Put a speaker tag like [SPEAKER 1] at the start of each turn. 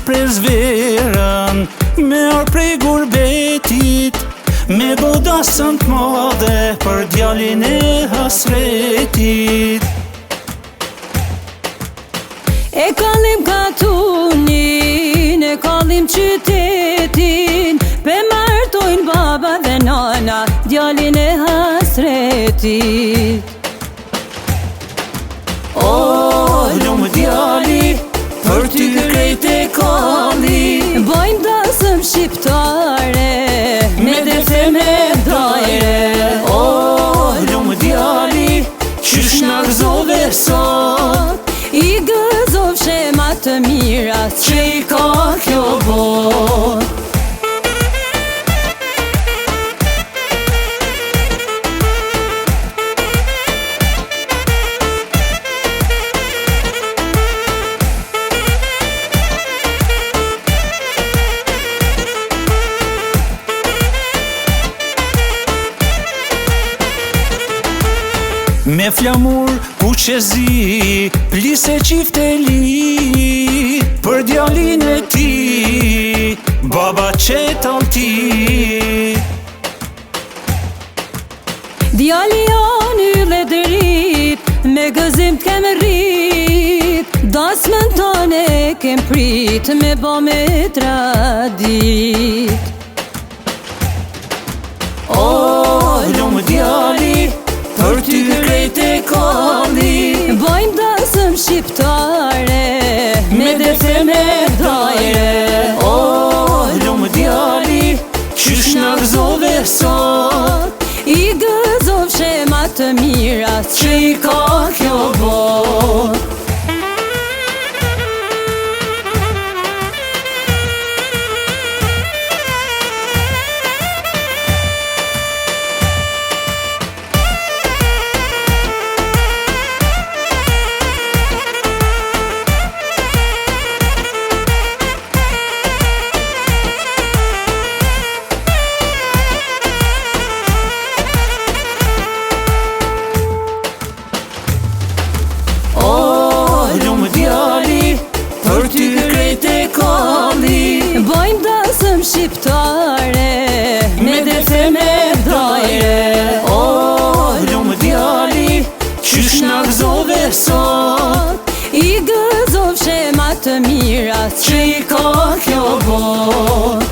[SPEAKER 1] prej zverën, me arë prej gurbetit, me godasën t'madhe për djalin e hasretit.
[SPEAKER 2] E kallim katunin, e kallim qytetin, pe martojnë baba dhe nana, djalin e hasretit.
[SPEAKER 1] O, lumë djali, për ty krejt e kalli,
[SPEAKER 2] bojnë dasëm shqiptare, me defe me dajre.
[SPEAKER 1] o, lumë djali, qysh në gëzove sot,
[SPEAKER 2] I gëzov shema të mira që I ka kjo bot.
[SPEAKER 1] Me flamur kuqezi, plise qifte li, për djalin e ti, baba qetal ti.
[SPEAKER 2] Djali janë ylle dërit, me gëzim t'kem rrit, dasmën tane kem prit, me ba me tradit.
[SPEAKER 1] O, lumë djali, për ty krejt e kalli,
[SPEAKER 2] bojnë dasëm shqiptare, me defe me dajre.
[SPEAKER 1] o, lumë djali, qysh në gëzove sot,
[SPEAKER 2] I gëzov shema të mira që I ka kjo bot.
[SPEAKER 1] për ty krejt e kalli,
[SPEAKER 2] bojnë dasëm shqiptare,
[SPEAKER 1] me defe me dajre. O, lumë djali, qysh në gëzove sot,
[SPEAKER 2] I gëzov shema të mira që I ka kjo bot.